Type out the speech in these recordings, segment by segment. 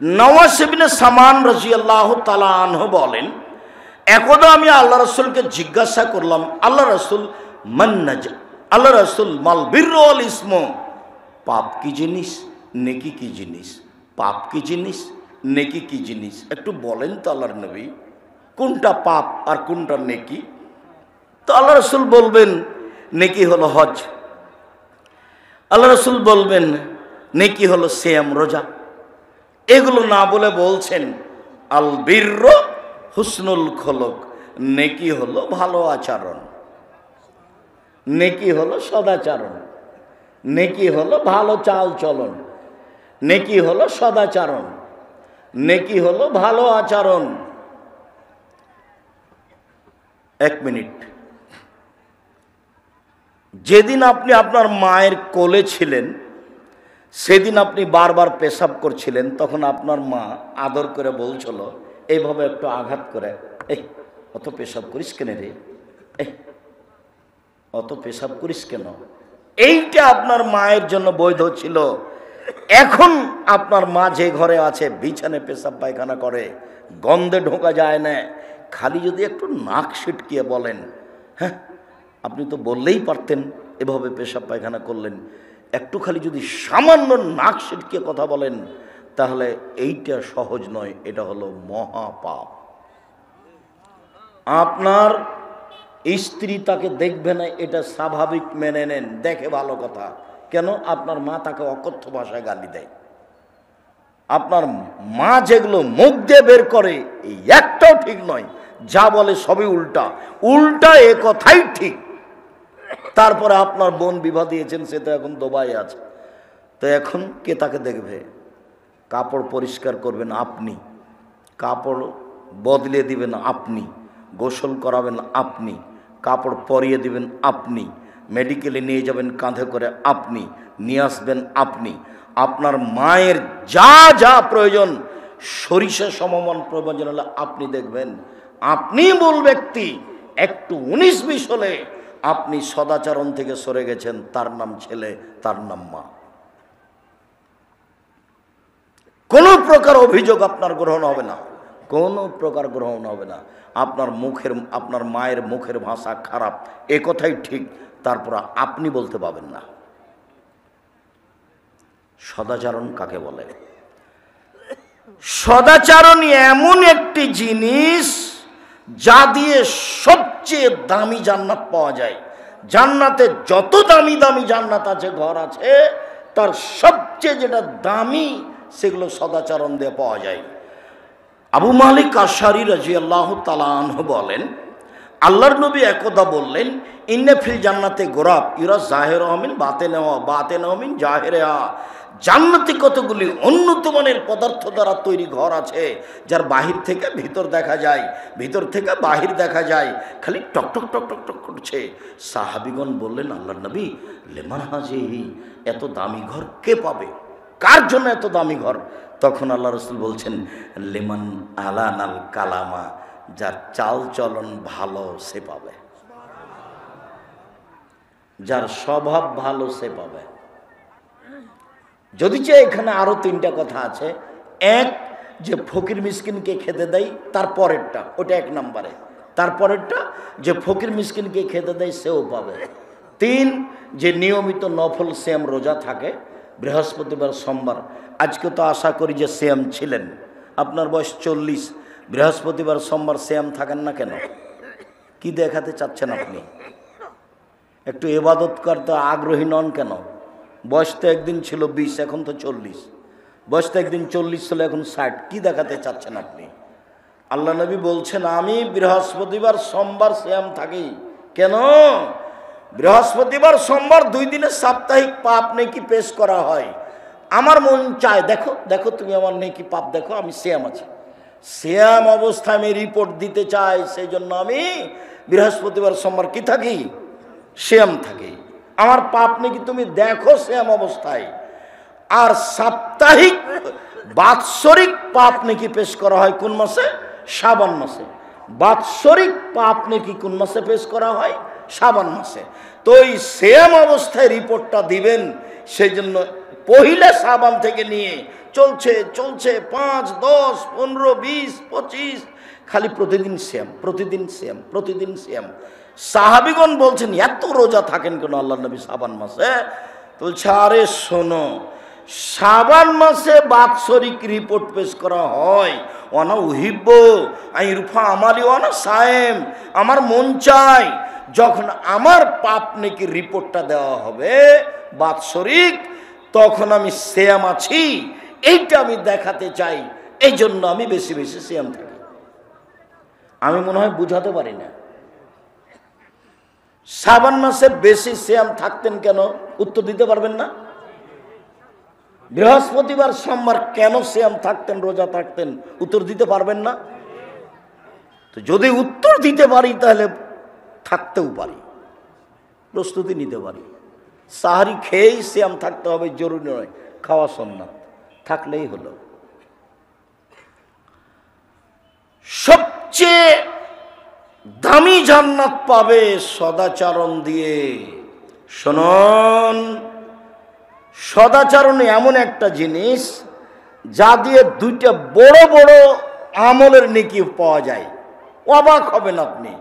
নওয়াস ইবনে সামান রাদিয়াল্লাহু তাআলা আনহু বলেন, একদা আমি আল্লাহ রাসূলকে জিজ্ঞাসা করলাম, আল্লাহ রাসূল মান্নাজ, আল্লাহ রাসূল মাল বিররু ওয়াল ইসমু, পাপ কি জিনিস, নেকি কি জিনিস? পাপ কি জিনিস, নেকি কি জিনিস? একটু বলেন তো আল্লাহর নবী, কোনটা পাপ আর কোনটা নেকি? তো আল্লাহ রাসূল বলবেন নেকি হলো হজ, আল্লাহ রাসূল বলবেন নেকি হলো সিয়াম রোজা। এগুলো না বলে বলছেন আল বিররু হুসনুল খুলুক, নেকি হলো ভালো আচরণ, নেকি হলো সদাচরণ, নেকি হলো ভালো চাল চলন, নেকি হলো সদাচরণ, নেকি হলো ভালো আচরণ। এক মিনিট, যেদিন আপনি আপনার মায়ের কোলে ছিলেন সেদিন আপনি বারবার পেশাব করছিলেন, তখন আপনার মা আদর করে বলছিল এইভাবে একটু আঘাত করে, এই অত পেশাব করিস কেন রে, এই অত পেশাব করিস কেন? এইটা আপনার মায়ের জন্য বৈধ ছিল। এখন আপনার মা যে ঘরে আছে বিছানায় পেশাব পায়খানা করে, গন্ধে ঢোকা যায় না, খালি যদি একটু নাক ছিটকিয়ে বলেন, হ্যাঁ আপনি তো বললেই পারতেন এভাবে পেশাব পায়খানা করলেন, একটু খালি যদি সামান্য নাক ছিটকিয়ে কথা বলেন, তাহলে এইটা সহজ নয়, এটা হলো মহাপাপ। আপনার স্ত্রী তাকে দেখবে না, এটা স্বাভাবিক, মেনে নেন, দেখে ভালো কথা। কেন? আপনার মা তাকে অকথ্য ভাষায় গালি দেয়। আপনার মা যেগুলো মুখ দিয়ে বের করে এই একটাও ঠিক নয়, যা বলে সবই উল্টা, উল্টা এ কথাই ঠিক। তারপরে আপনার বোন বিবাহ দিয়েছেন, সে তো এখন দুবাই আছে, তো এখন কে তাকে দেখবে? কাপড় পরিষ্কার করবেন আপনি, কাপড় বদলে দিবেন আপনি, গোসল করাবেন আপনি, কাপড় পরিয়ে দিবেন আপনি, মেডিকেলে নিয়ে যাবেন কাঁধে করে আপনি, নিয়ে আসবেন আপনি। আপনার মায়ের যা যা প্রয়োজন, সরিষা সমমান প্রয়োজন হলে আপনি দেখবেন। আপনি মূল ব্যক্তি। একটু 19-20 হলে আপনি সদাচরণ থেকে সরে গেছেন, তার নাম ছেলে, তার নাম মা। কোনো প্রকার অভিযোগ আপনার গ্রহণ হবে না, কোনো প্রকার গ্রহণ হবে না। আপনার মায়ের মুখের ভাষা খারাপ, এ কথাই ঠিক, তারপর আপনি বলতে পাবেন না। সদাচরণ কাকে বলে? সদাচরণ এমন একটি জিনিস যা দিয়ে সবচেয়ে দামি জান্নাত পাওয়া যায়। জান্নাতে যত দামি দামি জান্নাত আছে, ঘর আছে, তার সবচেয়ে যেটা দামি সেগুলো সদাচরণ দিয়ে পাওয়া যায়। আবু মালিক আশআরী রাদিয়াল্লাহু তাআলা আনহু বলেন, আল্লাহর নবী একদা বললেন, ইন্নে ফিল জান্নাতে গোরাব ইউরা জাহিরুহা মিন বাতিনুহা মিন জাহিরিহা। জান্নাতে কতগুলি উন্নত মানের পদার্থ দ্বারা তৈরি ঘর আছে, যার বাহির থেকে ভিতর দেখা যায়, ভিতর থেকে বাহির দেখা যায়, খালি টক টক টক টক টক করছে। সাহাবীগণ বললেন, আল্লাহর নবী, লিমান হাযিহি, এত দামি ঘর কে পাবে? কার জন্য এত দামি ঘর? তখন আল্লাহ রাসূল বলছেন, লিমান আলানাল কালামা, যার চাল চলন ভালো সে পাবে, যার স্বভাব ভালো সে পাবে। যদি চাই এখানে আরো 3টা কথা আছে। এক, যে ফকির মিসকিনকে খেতে দেয়, তার পরেরটা, ওটা 1 নম্বরে। তারপরেরটা যে ফকির মিসকিনকে খেতে দেয় সেও পাবে। 3, যে নিয়মিত নফল সিয়াম রোজা থাকে, বৃহস্পতিবার সোমবার। আজকে তো আশা করি যে সিয়াম ছিলেন, আপনার বয়স 40, বৃহস্পতিবার সোমবার সিয়াম থাকেন না কেন? কি দেখাতে চাচ্ছেন আপনি? একটু ইবাদত করতে আগ্রহী নন কেন? বয়স তো একদিন ছিল 20, এখন তো 40। বয়স তো একদিন 40 ছিল, এখন 60। কি দেখাতে চাচ্ছেন আপনি? আল্লাহ নবী বলছেন, আমি বৃহস্পতিবার সোমবার সিয়াম থাকি। কেন? বৃহস্পতিবার সোমবার 2 দিনের সাপ্তাহিক পাপ নেকি পেশ করা হয়। আমার মন চায়, দেখো দেখো তুমি আমার নেকি পাপ দেখো, আমি সিয়াম আছি, সিয়াম অবস্থায় আমি রিপোর্ট দিতে চাই, সেই জন্য আমি বৃহস্পতিবার সোমবার কি থাকি? সিয়াম থাকি। আমার পাপ নেকি তুমি দেখো সিয়াম অবস্থায়। আর সাপ্তাহিক বাৎসরিক পাপ নেকি পেশ করা হয় কোন মাসে? শাবান মাসে। বাৎসরিক পাপ নেকি কোন মাসে পেশ করা হয়? শাবান মাসে। তো এই সিয়াম অবস্থায় রিপোর্টটা দিবেন, সেই জন্য পহিলা শাবান থেকে নিয়ে চলছে চলছে 5, 10, 15, 20, 25 খালি প্রতিদিন শ্যাম, প্রতিদিন শ্যাম, প্রতিদিন শ্যাম। সাহাবীগণ বলছেন এত রোজা থাকেন কেন আল্লাহ নবী শাবান মাসে? বলছে আরে শোনো, শাবান মাসে বাৎসরিক রিপোর্ট পেশ করা হয়, ওয়ানা উহিব্ব আইরফা আমালি ওয়ানা সায়েম, আমার মন চাই যখন আমার পাপ নেকি রিপোর্টটা দেওয়া হবে বাৎসরিক, তখন আমি সিয়াম আছি এইটা আমি দেখাতে চাই, এই জন্য আমি বেশি বেশি সিয়াম থাকি। আমি মনে হয় বুঝাতে পারি না। শাবান মাসে বেশি সিয়াম থাকতেন কেন? উত্তর দিতে পারবেন না? বৃহস্পতিবার সোমবার কেন সিয়াম থাকতেন, রোজা থাকতেন? উত্তর দিতে পারবেন না? তো যদি উত্তর দিতে পারি তাহলে থাকতেও পারি, প্রস্তুতি নিতে পারি। সাহারি খেয়েই সিয়াম থাকতে হবে জরুরি নয়, খাওয়া সুন্নাত, থাকলেই হলো। সবচেয়ে দামি জান্নাত পাবে সদাচরণ দিয়ে। শুনুন, সদাচরণ এমন একটা জিনিস যা দিয়ে দুইটা বড় বড় আমলের নেকি পাওয়া যায়। অবাক হবেন আপনি।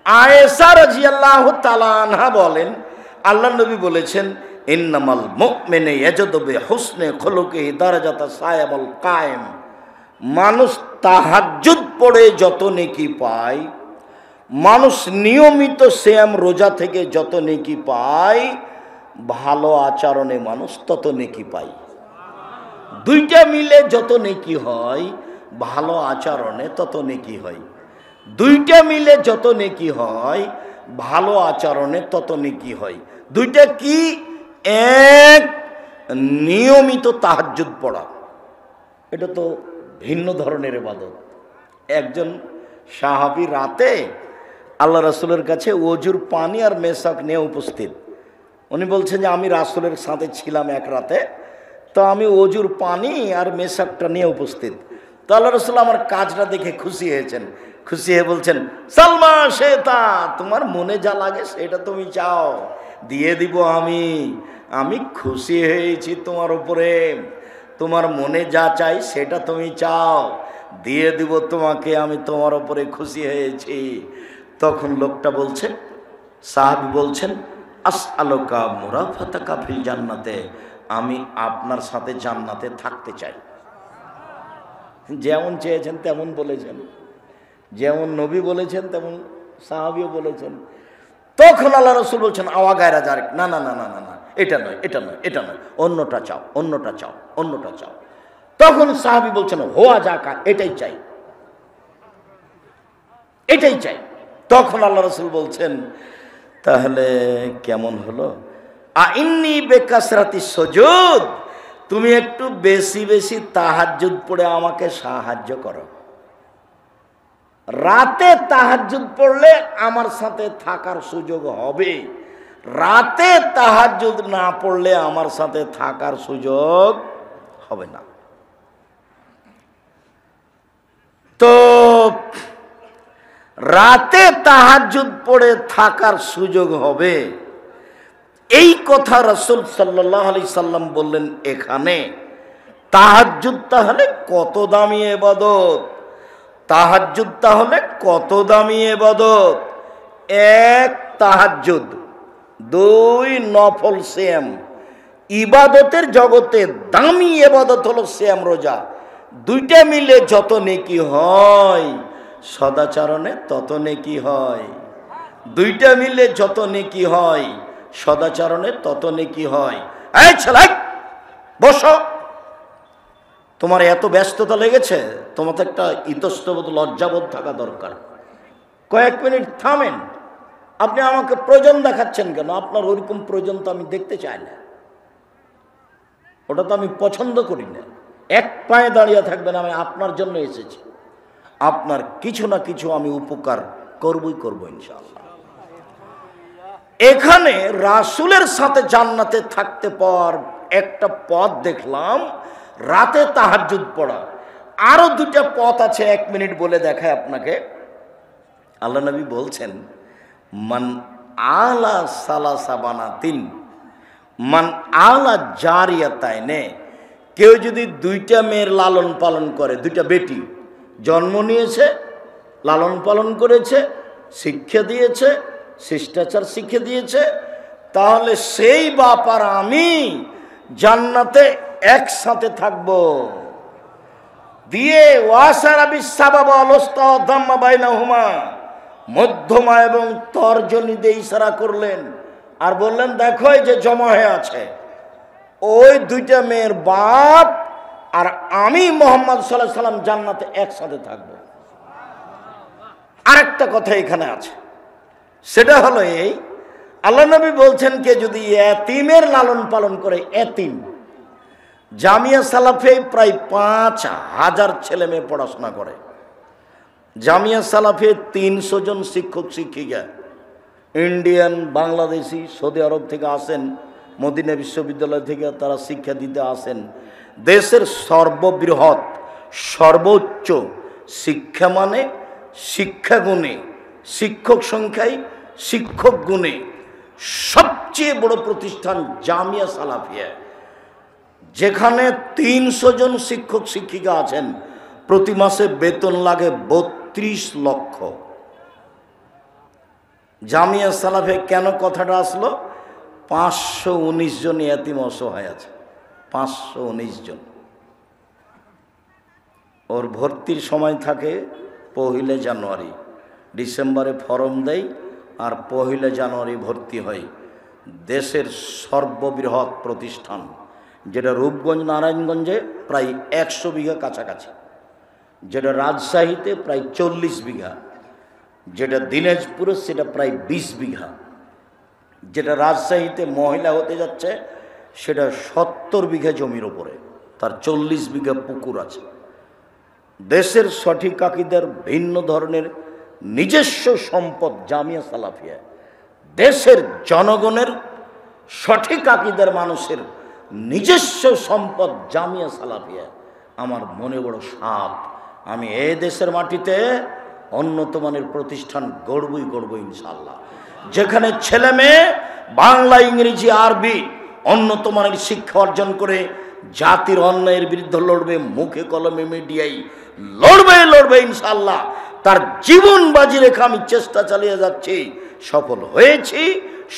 আয়েশা রাদিয়াল্লাহু তাআলা আনহা বলেন, আল্লাহ নবী বলেছেন, ইন্নামাল মুমিনু ইয়াজদু বিহুসনি খুলুকিহি দারাজাতা সায়ামুল কায়েম। মানুষ তাহাজ্জুদ পড়ে যত নেকি পায়, মানুষ নিয়মিত সিয়াম রোজা থেকে যত নেকি পায়, ভালো আচরণে মানুষ তত নেকি পায়। দুইটা মিলে যত নেকি হয়, ভালো আচরণে তত নেকি হয়। দুইটা মিলে যত নেকি হয়, ভালো আচরণে তত নেকি হয়। দুইটা কি? এক, নিয়মিত তাহাজ্জুদ পড়া, এটা তো ভিন্ন ধরনের ইবাদত। একজন সাহাবী রাতে আল্লাহ রাসূলের কাছে ওযুর পানি আর মেশক নিয়ে উপস্থিত। উনি বলছেন যে আমি রাসূলের সাথে ছিলাম এক রাতে, তো আমি ওযুর পানি আর মেশকটা নিয়ে উপস্থিত। তো আল্লাহ রাসূল আমার কাজটা দেখে খুশি হয়েছেন। খুশি হয়ে বলছেন, সালমা শেতা, তোমার মনে যা লাগে সেটা তুমি চাও, দিয়ে দিব আমি খুশি হয়েছি তোমার উপরে, তোমার মনে যা চাই সেটা তুমি চাও, দিয়ে দিব তোমাকে, আমি তোমার উপরে খুশি হয়েছি। তখন লোকটা বলছে, সাহাবী বলছেন, আসআলুকা মুরাফাতাকা ফিল জান্নাতে, আমি আপনার সাথে জান্নাতে থাকতে চাই। যেমন চেয়েছেন তেমন বলেছেন, যেমন নবী বলেছেন তেমন সাহাবীও বলেছেন। তখন আল্লাহ রাসূল বলছেন, আওয়া গায়রা জারিক, না না না না না না, এটা নয়, এটা নয়, এটা নয়, অন্যটা চাও, অন্যটা চাও, অন্যটা চাও। তখন সাহাবী বলছেন, হোয়া যাকা, এটাই চাই, এটাই চাই। তখন আল্লাহ রাসূল বলছেন, তাহলে কেমন হলো? আইন্নি বেকাসরাতি সুজুদ, তুমি একটু বেশি বেশি তাহাজ্জুদ পড়ে আমাকে সাহায্য করো। রাতে তাহাজ্জুদ পড়লে আমার সাথে থাকার সুযোগ হবে, রাতে তাহাজ্জুদ না পড়লে আমার সাথে থাকার সুযোগ হবে না। তো রাতে তাহাজ্জুদ পড়ে থাকার সুযোগ হবে, এই কথা রাসূল সাল্লাল্লাহু আলাইহি সাল্লাম বললেন। এখানে তাহাজ্জুদ তাহলে কত দামি ইবাদত, তাহাজ্জুদ তাহলে কত দামি ইবাদত। এক, তাহাজ্জুদ। দুই, নফল সিয়াম। ইবাদতের জগতে দামি ইবাদত হলো সিয়াম, রোজা। দুইটা মিলে যত নেকি হয়, সদাচরণে তত নেকি হয়। দুইটা মিলে যত নেকি হয়, সদাচরণে তত নেকি হয়। এই ছেলে, বসো। তোমার এত ব্যস্ততা লেগেছে, তোমার তো একটা ইতস্তবোধ, লজ্জাবোধ থাকা দরকার। কয়েক মিনিট থামেন। আপনি আমাকে প্রয়োজন দেখাচ্ছেন কেন? আপনার ওইরকম প্রয়োজন তো আমি দেখতে চাই না, ওটা তো আমি পছন্দ করি না। এক পায়ে দাঁড়িয়ে থাকবেন, আমি আপনার জন্য এসেছি, আপনার কিছু না কিছু আমি উপকার করবই করব ইনশাআল্লাহ। এখানে রাসূলের সাথে জান্নাতে থাকতে পাওয়ার একটা পথ দেখলাম, রাতে তাহাজ্জুদ পড়া। আরো দুটা পথ আছে, 1 মিনিট বলে দেখায় আপনাকে। আল্লাহ নবী বলছেন, মান আলা সালাসা বানাতিন, মান আলা জারিয়াতাইনে, কেউ যদি দুইটা মেয়ের লালন পালন করে, দুইটা বেটি জন্ম নিয়েছে, লালন পালন করেছে, শিক্ষা দিয়েছে, শিষ্টাচার শিক্ষা দিয়েছে, তাহলে সেই বাপ আর আমি জান্নাতে একসাথে থাকব। দিয়ে ওয়াসারাবি সাবাবা অলস্তা দাম্মা বাইনাহুমা, মধ্যমা এবং তর্জনী দিয়ে ইশারা করলেন আর বললেন, দেখো এই যে জমা হয়ে আছে, ওই দুইটা মেয়ের বাপ আর আমি মুহাম্মদ সাল্লাল্লাহু আলাইহি সাল্লাম জান্নাতে একসাথে থাকব। আরেকটা কথা এখানে আছে, সেটা হলো এই, আল্লাহ নবী বলছেন কে যদি এতিমের লালন পালন করে, এতিম, জামিয়া সালাফে প্রায় ৫,০০০ ছেলে মেয়ে পড়াশোনা করে। জামিয়া সালাফে ৩০০ জন শিক্ষক শিক্ষিকা, ইন্ডিয়ান, বাংলাদেশি, সৌদি আরব থেকে আসেন, মদিনা বিশ্ববিদ্যালয় থেকে তারা শিক্ষা দিতে আসেন। দেশের সর্ববৃহৎ সর্বোচ্চ শিক্ষা মানে শিক্ষা গুণে, শিক্ষক সংখ্যায়, শিক্ষক গুণে সবচেয়ে বড় প্রতিষ্ঠান জামিয়া সালাফিয়া, যেখানে ৩০০ জন শিক্ষক শিক্ষিকা আছেন, প্রতি মাসে বেতন লাগে ৩২ লক্ষ। জামিয়া সালাফে কেন কথাটা আসলো? ৫১৯ জন এতিম অসহায় আছে, ৫১৯ জন। ওর ভর্তির সময় থাকে ১ জানুয়ারি, ডিসেম্বরে ফর্ম দেয় আর ১ জানুয়ারি ভর্তি হয়। দেশের সর্ববৃহৎ প্রতিষ্ঠান, যেটা রূপগঞ্জ নারায়ণগঞ্জে প্রায় ১০০ বিঘা কাছাকাছি, যেটা রাজশাহীতে প্রায় ৪০ বিঘা, যেটা দিনাজপুরে সেটা প্রায় ২০ বিঘা, যেটা রাজশাহীতে মহিলা হতে যাচ্ছে সেটা ৭০ বিঘা জমির ওপরে, তার ৪০ বিঘা পুকুর আছে। দেশের সঠিক আকিদার ভিন্ন ধরনের নিজস্ব সম্পদ জামিয়া সালাফিয়া, দেশের জনগণের সঠিক আকিদার মানুষের নিজস্ব সম্পদ জামিয়া সালাফিয়া। আমার মনে বড় সাপ, আমি এই দেশের মাটিতে উন্নত মানের প্রতিষ্ঠান গড়বই গড়ব ইনশাআল্লাহ, যেখানে ছেলে মেয়ে বাংলা, ইংরেজি, আরবি উন্নত মানের শিক্ষা অর্জন করে জাতির অন্যায়ের বিরুদ্ধে লড়বে, মুখে কলমে মিডিয়ায় লড়বে ইনশাআল্লাহ। তার জীবন বাজি রেখে আমি চেষ্টা চালিয়ে যাচ্ছি, সফল হয়েছি,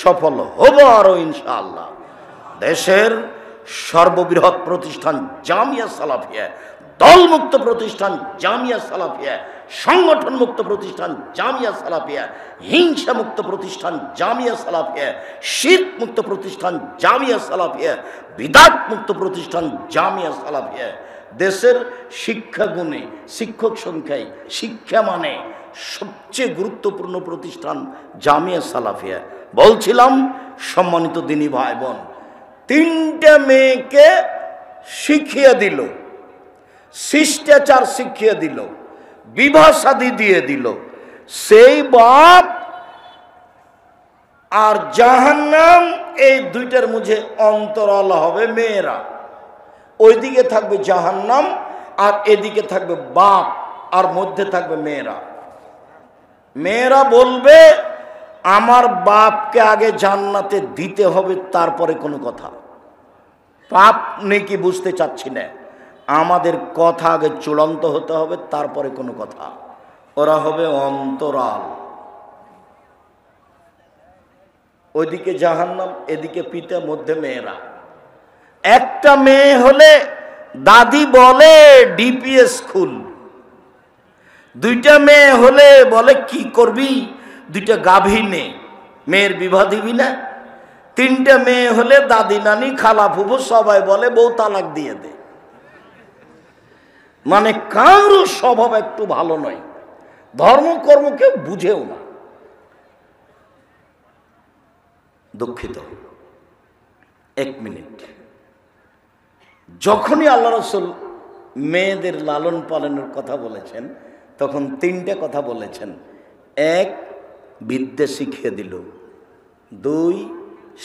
সফল হব আরও ইনশাআল্লাহ। দেশের সর্ববৃহৎ প্রতিষ্ঠান জামিয়া সালাফিয়া, দলমুক্ত প্রতিষ্ঠান জামিয়া সালাফিয়া, সংগঠন মুক্ত প্রতিষ্ঠান জামিয়া সালাফিয়া, হিংসা মুক্ত প্রতিষ্ঠান জামিয়া সালাফিয়া, শিরক মুক্ত প্রতিষ্ঠান জামিয়া সালাফিয়া, বিদআত মুক্ত প্রতিষ্ঠান জামিয়া সালাফিয়া। দেশের শিক্ষা গুণে, শিক্ষক সংখ্যায়, শিক্ষা মানে সবচেয়ে গুরুত্বপূর্ণ প্রতিষ্ঠান জামিয়া সালাফিয়া। বলছিলাম সম্মানিত দিনী ভাই বোন, 3টে মেয়েকে শিখিয়ে দিল, শিষ্টাচার শিখিয়ে দিল, বিবাহ শাদী দিয়ে দিল। সেই বাপ আর জাহান্নাম, এই দুইটার মধ্যে অন্তরাল হবে মেয়েরা। ওইদিকে থাকবে জাহান্নাম আর এদিকে থাকবে বাপ, আর মধ্যে থাকবে মেয়েরা। মেয়েরা বলবে আমার বাপকে আগে জান্নাতে দিতে হবে, তারপরে কোনো কথা। পাপ নেকি বুঝতে চাচ্ছি না, আমাদের কথা আগে চূড়ান্ত হতে হবে, তারপরে কোনো কথা। ওরা হবে অন্তরাল, ওইদিকে জাহান্নাম, এদিকে পিতা, মধ্যে মেয়েরা। একটা মেয়ে হলে দাদি বলে ডিপিএস খুল, 2টা মেয়ে হলে বলে কি করবি, 2টা গাভী নে, মেয়ের বিবাহ দিবি না। 3টে মেয়ে হলে দাদি নানি খালা ফুফু সবাই বলে বউ তালাক দিয়ে দে। মানে কারো স্বভাব একটু ভালো নয়, ধর্মকর্ম কেউ বুঝেও না। দুঃখিত, 1 মিনিট। যখনই আল্লাহ রাসূল মেয়েদের লালন পালনের কথা বলেছেন, তখন 3টে কথা বলেছেন। 1, বিদ্যা শিখিয়ে দিল, 2,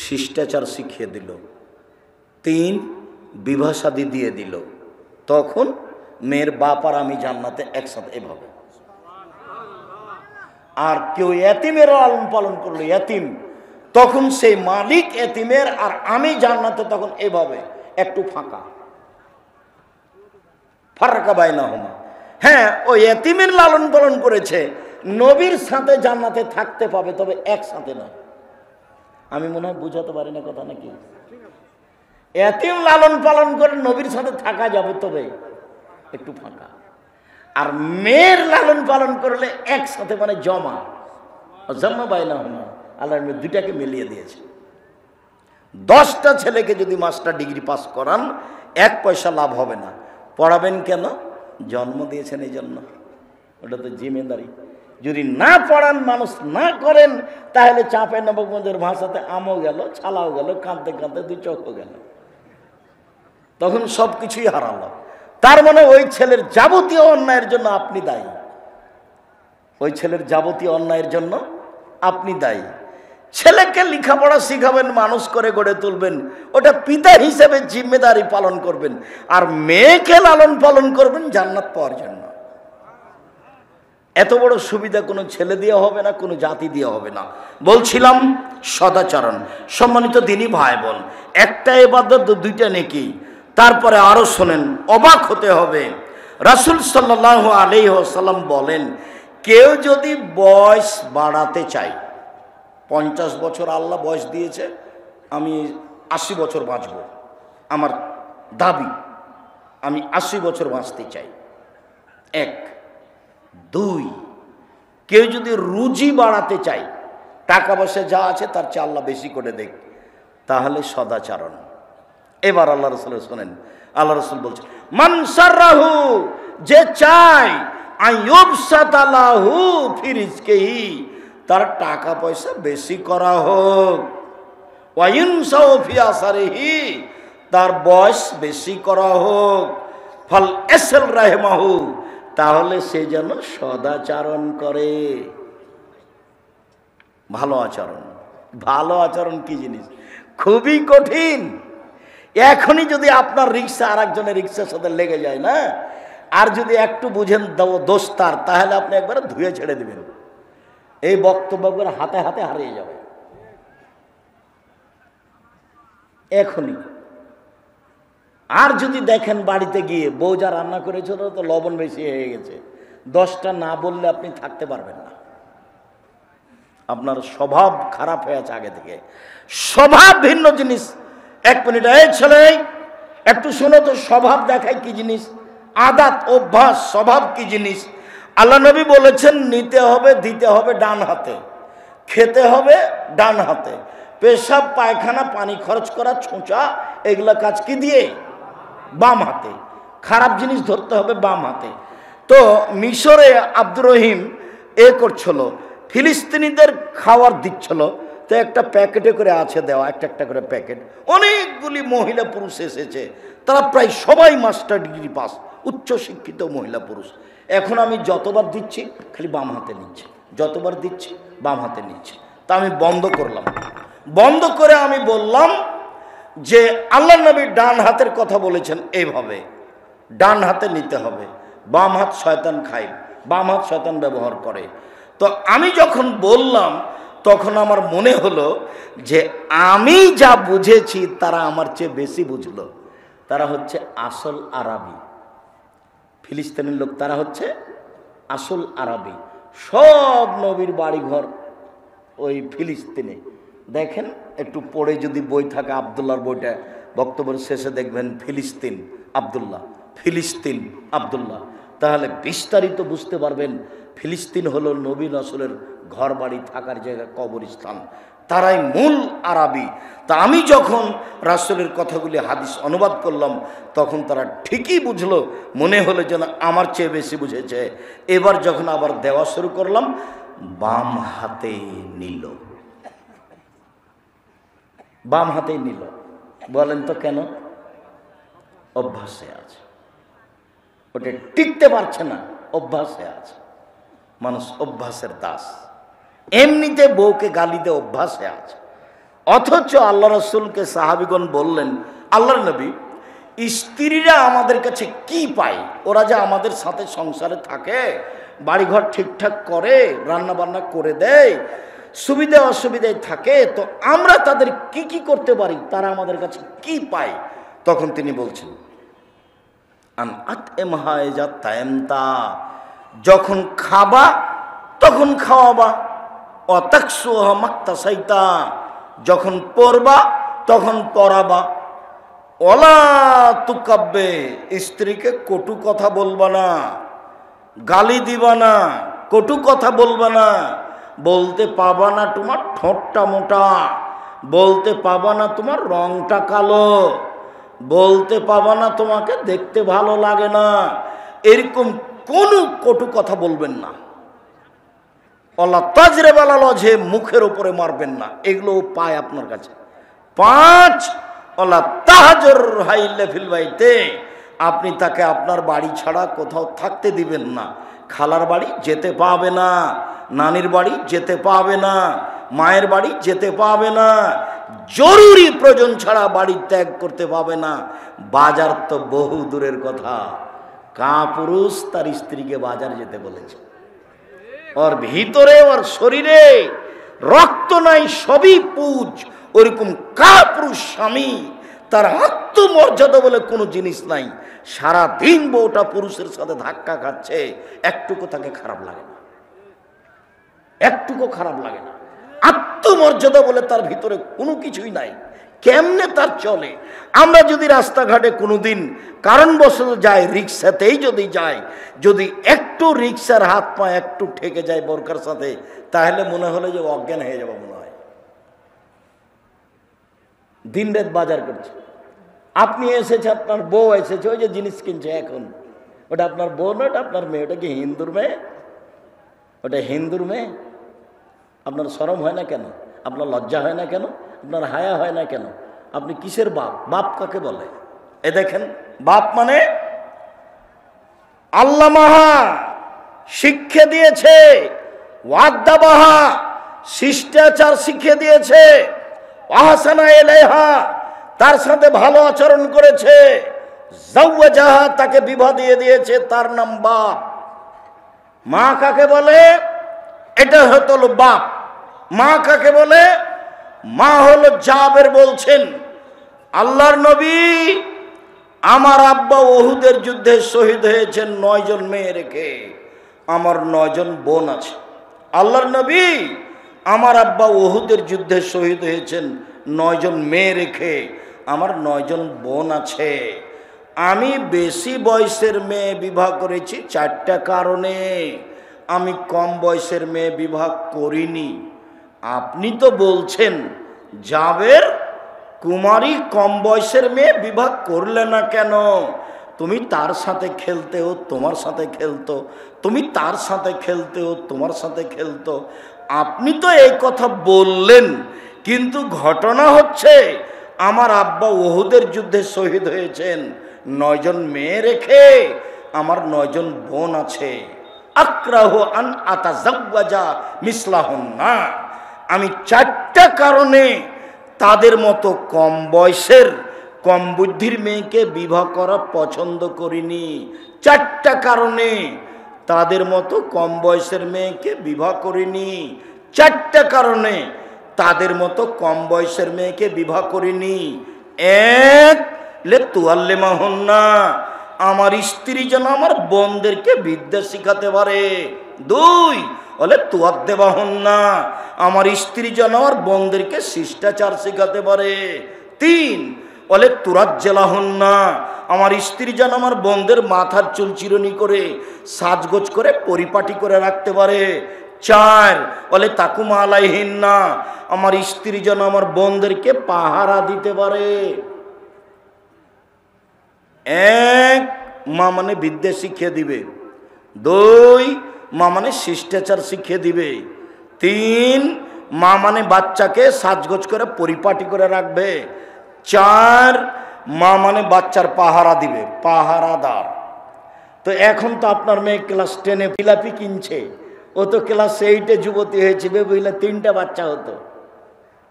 শিষ্টাচার শিখিয়ে দিল, 3, বিবাহ শাদী দিয়ে দিল। তখন মেয়ের বাপ আর আমি জান্নাতে একসাথে, এভাবে। আর কেউ এতিমের লালন পালন করলো, এতিম, তখন সেই মালিক এতিমের আর আমি জান্নাতে, তখন এভাবে একটু ফাঁকা। ফারাকা বাইনাহুমা। হ্যাঁ, ওই এতিমের লালন পালন করেছে, নবীর সাথে জান্নাতে থাকতে পাবে, তবে একসাথে না। আমি মনে হয় বুঝাতে পারি না কথা নাকি? এতিম লালন পালন করে নবীর সাথে থাকা যাবে, তবে একটু ফাঁকা। আর মেয়ের লালন পালন করলে একসাথে, মানে জমা জমা বাইনাহুমা। আল্লাহ দুইটাকে মিলিয়ে দিয়েছে। 10টা ছেলেকে যদি মাস্টার ডিগ্রি পাস করান, 1 পয়সা লাভ হবে না। পড়াবেন কেন? জন্ম দিয়েছেন এই জন্য, ওটা তো জিম্মেদারি। যদি না পড়ান, মানুষ না করেন, তাহলে চাপে নবগঞ্জের ভাষাতে আমও গেল, ছালাও গেল, কাঁদতে কাঁদতে 2 চোখও গেল, তখন সব কিছুই হারালো। তার মানে ওই ছেলের যাবতীয় অন্যায়ের জন্য আপনি দায়ী। ওই ছেলের যাবতীয় অন্যায়ের জন্য আপনি দায়ী। ছেলেকে লেখাপড়া শিখাবেন, মানুষ করে গড়ে তুলবেন, ওটা পিতা হিসেবে জিম্মেদারি পালন করবেন। আর মেয়েকে লালন পালন করবেন জান্নাত পাওয়ার জন্য। এত বড় সুবিধা কোনো ছেলে দিয়ে হবে না, কোনো জাতি দিয়ে হবে না। বলছিলাম সদাচরণ। সম্মানিত দিনী ভাই বোন, একটা ইবাদত, 2টা নেকি। তারপরে আরো শোনেন, অবাক হতে হবে। রাসূল সাল্লাল্লাহু আলাইহি ওয়াসাল্লাম বলেন, কেউ যদি বয়স বাড়াতে চায়, 50 বছর আল্লাহ বয়স দিয়েছে, আমি 80 বছর বাঁচব, আমার দাবি, আমি 80 বছর বাঁচতে চাই। 1, 2, কেউ যদি রুজি বাড়াতে চায়, টাকা পয়সা যা আছে তার চেয়ে আল্লাহ বেশি করে দেখ, তাহলে সদাচরণ। এবার আল্লাহ রাসূল শোনেন, আল্লাহ রাসূল বলছেন, মান সাররাহু, যে চায়, আইয়ুবসাতালাহু ফি রিজকিহি, তার টাকা পয়সা বেশি করা হোক, ওয়ায়ুনসাউ ফি আসারিহি, তার বয়স বেশি করা হোক, ফাল এসল রাহমাহু, তাহলে সে যেন সদাচরণ করে। ভালো আচরণ। ভালো আচরণ কি জিনিস? খুবই কঠিন। এখনই যদি আপনার রিক্সা আর একজনের রিক্সার সাথে লেগে যায় না, আর যদি একটু বুঝেন দোষ তার, তাহলে আপনি একবারে ধুয়ে ছেড়ে দিবেন। এই বক্তব্য করে হাতে হাতে হারিয়ে যাবে এখনই। আর যদি দেখেন বাড়িতে গিয়ে বউ যা রান্না করেছিল তো লবণ বেশি হয়ে গেছে, 10টা না বললে আপনি থাকতে পারবেন না। আপনার স্বভাব খারাপ হয়ে আছে আগে থেকে। স্বভাব ভিন্ন জিনিস। 1 মিনিট, এই ছেলে একটু শোনো তো, স্বভাব দেখায় কি জিনিস, আদাত অভ্যাস, স্বভাব কি জিনিস। আল্লাহ নবী বলেছেন, নিতে হবে দিতে হবে ডান হাতে, খেতে হবে ডান হাতে, পেশাব পায়খানা পানি খরচ করা ছোঁচা এগুলা কাজ কি দিয়ে? বাম হাতে। খারাপ জিনিস ধরতে হবে বাম হাতে। তো মিশরে আব্দুর রহিম করছিল, ফিলিস্তিনিদের খাবার দিচ্ছিল, তো একটা প্যাকেটে করে আছে দেওয়া, একটা করে প্যাকেট, অনেকগুলি মহিলা পুরুষ এসেছে, তারা প্রায় সবাই মাস্টার ডিগ্রি পাস, উচ্চশিক্ষিত মহিলা পুরুষ। এখন আমি যতবার দিচ্ছি খালি বাম হাতে নিচ্ছে, যতবার দিচ্ছি বাম হাতে নিচ্ছে। তা আমি বন্ধ করলাম। বন্ধ করে আমি বললাম যে আল্লাহ নবী ডান হাতের কথা বলেছেন, এইভাবে ডান হাতে নিতে হবে, বাম হাত শয়তান খায়, বাম হাত শয়তান ব্যবহার করে। তো আমি যখন বললাম, তখন আমার মনে হলো যে আমি যা বুঝেছি তারা আমার চেয়ে বেশি বুঝলো। তারা হচ্ছে আসল আরবি, ফিলিস্তিনের লোক, তারা হচ্ছে আসল আরবি। সব নবীর বাড়িঘর ওই ফিলিস্তিনে। দেখেন একটু পড়ে যদি বই থাকে, আবদুল্লাহর বইটা, বক্তব্যের শেষে দেখবেন ফিলিস্তিন আবদুল্লাহ, ফিলিস্তিন আবদুল্লাহ, তাহলে বিস্তারিত বুঝতে পারবেন। ফিলিস্তিন হলো নবী রাসূলের ঘর বাড়ি থাকার জায়গা, কবরস্থান, তারাই মূল আরবি। তা আমি যখন রাসূলের কথাগুলি হাদিস অনুবাদ করলাম, তখন তারা ঠিকই বুঝলো, মনে হলো যেন আমার চেয়ে বেশি বুঝেছে। এবার যখন আবার দেওয়া শুরু করলাম, বাম হাতে নিল, বাম হাতেই নিল। বলেন তো কেন? অভ্যাসে আছে, ওটা টিকতে পারছে না, অভ্যাসে আছে। মানুষ অভ্যাসের দাস। এমনিতে বউকে গালি দিয়ে অভ্যাসে আছে, অথচ আল্লাহ রাসূলকে সাহাবীগণ বললেন, আল্লাহর নবী, স্ত্রীরা আমাদের কাছে কি পায়? ওরা যে আমাদের সাথে সংসারে থাকে, বাড়িঘর ঠিকঠাক করে, রান্না বান্না করে দেয়, সুবিধা অসুবিধায় থাকে, তো আমরা তাদের কি কি করতে পারি? তারা আমাদের কাছে কি পায়? তখন তিনি বলছেন, আন আতএমহা ইযা তায়ামতা, যখন খাবা তখন খাওয়াবা। অতাকসুহা মাক্তাসাইতা, যখন পরবা তখন পরাবা। ওলা তুকাব্বে, স্ত্রীকে কটু কথা বলবা না, গালি দিবা না, কটু কথা বলবা না। বলতে পাবা না তোমার ঠোঁটটা মোটা, বলতে পাবা না তোমার রংটা কালো, বলতে পাবা না তোমাকে দেখতে ভালো লাগে না, এরকম কোনো কটু কথা বলবেন না। অলা তাজরেবালা লজে, মুখের উপরে মারবেন না, এগুলো পায় আপনার কাছে। 5 অলা তাহাজর হাইলে ফিল বাইতে, আপনি তাকে আপনার বাড়ি ছাড়া কোথাও থাকতে দিবেন না। খালার বাড়ি যেতে পাবে না, নানির বাড়ি যেতে পাবে না, মায়ের বাড়ি যেতে পাবে না, জরুরি প্রয়োজন ছাড়া বাড়ি ত্যাগ করতে পাবে না। বাজার তো বহু দূরের কথা, পুরুষ তার স্ত্রীকে বাজার যেতে বলেছে। ওর ভিতরে ওর শরীরে রক্ত নাই, সবই পুজ। ওরকম পুরুষ স্বামী, তার আত্মমর্যাদা বলে কোনো জিনিস নাই। সারা দিন বউটা পুরুষের সাথে ধাক্কা খাচ্ছে, একটুকু তাকে খারাপ লাগে না, একটুকু খারাপ লাগে না। আত্মমর্যাদা বলে তার ভিতরে কোনো কিছুই নাই। কেমনে তার চলে? আমরা যদি রাস্তাঘাটে কোনোদিন কারণবশত যাই, রিক্সাতেই যদি যাই, যদি একটু রিক্সার হাত পা একটু ঠেকে যায় বোরকার সাথে, তাহলে মনে হলো যে অজ্ঞান হয়ে যাবো মনে হয়। দিন রাত বাজার করছে, আপনি এসেছে, আপনার বউ এসেছে, ওই যে জিনিস কিনছে এখন, ওটা আপনার বউ না, ওটা আপনার মেয়ে। ওটা কি হিন্দুর মেয়ে? ওটা হিন্দুর মেয়ে। আপনার শরম হয় না কেন? আপনার লজ্জা হয় না কেন? আপনার হায়া হয় না কেন? আপনি কিসের বাপ? বাপ কাকে বলে? এ দেখেন, বাপ মানে আল্লাহ মাহা শিক্ষা দিয়েছে, ওয়াদ্দাবাহা শিষ্টাচার শিখিয়ে দিয়েছে, আহসানা ইলাইহা তার সাথে ভালো আচরণ করেছে, যাওয়াজাহা তাকে বিবাহ দিয়ে দিয়েছে, তার নাম বাপ। মা কাকে বলে? এটা হলো বাপ। মা কাকে বলে? মা হলো জাবের বলছেন, আল্লাহর নবী আমার আব্বা উহুদের যুদ্ধে শহীদ হয়েছেন 9 জন মেয়ে রেখে, আমার 9 জন বোন আছে। আল্লাহর নবী আমার আব্বা উহুদের যুদ্ধে শহীদ হয়েছেন 9 জন মেয়ে রেখে, আমার 9 জন বোন আছে। আমি বেশি বয়সের মেয়ে বিবাহ করেছি 4টা কারণে, আমি কম বয়সের মেয়ে বিবাহ করিনি। আপনি তো বলছেন জাবের কুমারী কম বয়সের মেয়ে বিবাহ করলে না কেন? তুমি তার সাথে খেলতেও তোমার সাথে খেলতো, তুমি তার সাথে খেলতেও তোমার সাথে খেলতো। আপনি তো এই কথা বললেন, কিন্তু ঘটনা হচ্ছে আমার আব্বা উহুদের যুদ্ধে শহীদ হয়েছেন 9 জন মেয়ে রেখে, আমার 9 জন বোন আছে। আক্রাহু আন আতাজাওয়াজা মিসলাহুন্না, আমি 4টা কারণে তাদের মতো কম বয়সের কম বুদ্ধির মেয়েকে বিবাহ করা পছন্দ করিনি। 4টা কারণে তাদের মতো কম বয়সের মেয়েকে বিবাহ করিনি। 4টা কারণে তাদের মতো কম বয়সের মেয়েকে বিবাহ করিনি। 1 লে তুয়াল্লিমাহুন্না, আমার স্ত্রী যেন আমার বোনদেরকে বিদ্যা শিখাতে পারে। 2 বলে তুয়াদ্দেবাহুন্না, আমার স্ত্রী যেন আমার বোনদেরকে শিষ্টাচার শিখাতে পারে। 3 বলে তুরাজ্জেলাহুন্না, আমার স্ত্রী যেন আমার বোনদের মাথার চুল চিরুনি করে সাজগোজ করে পরিপাটি করে রাখতে পারে। 4 বলে তাকুমা আলাইহিন্না, আমার স্ত্রী যেন আমার বোনদেরকে পাহারা দিতে পারে। 1 মা মানে বিদ্যা শিখিয়ে দিবে। 2 মা মানে শিষ্টাচার শিখিয়ে দিবে। 3 মা মানে বাচ্চাকে সাজগোজ করে পরিপাটি করে রাখবে। 4 মা মানে বাচ্চার পাহারা দিবে, পাহারাদার। তো এখন তো আপনার মেয়ে ক্লাস 10-এ জিলাপি কিনছে, ও তো ক্লাস 8-এ যুবতী হয়েছে, বুঝলে 3টা বাচ্চা হতো।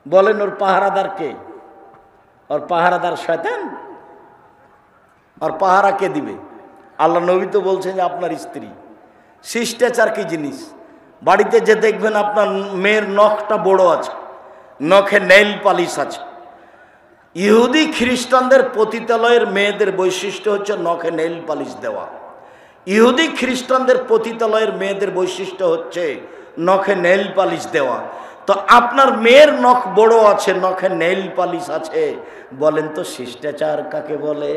বলেন ওর পাহারাদার কে? ওর পাহারাদার শয়তান। আর পাহারা কে দিবে? আল্লাহ নবী তো বলছেন যে আপনার স্ত্রী। শিষ্টাচার কি জিনিস? বাড়িতে যে দেখবেন আপনার মেয়ের নখটা বড় আছে, নখে নেইল পালিশ আছে, ইহুদি খ্রিস্টানদের পতিতালয়ের মেয়েদের বৈশিষ্ট্য হচ্ছে নখে নেইল পালিশ দেওয়া। ইহুদি খ্রিস্টানদের পতিতালয়ের মেয়েদের বৈশিষ্ট্য হচ্ছে নখে নেইল পালিশ দেওয়া। তো আপনার মেয়ের নখ বড় আছে, নখে নেইল পালিশ আছে, বলেন তো শিষ্টাচার কাকে বলে?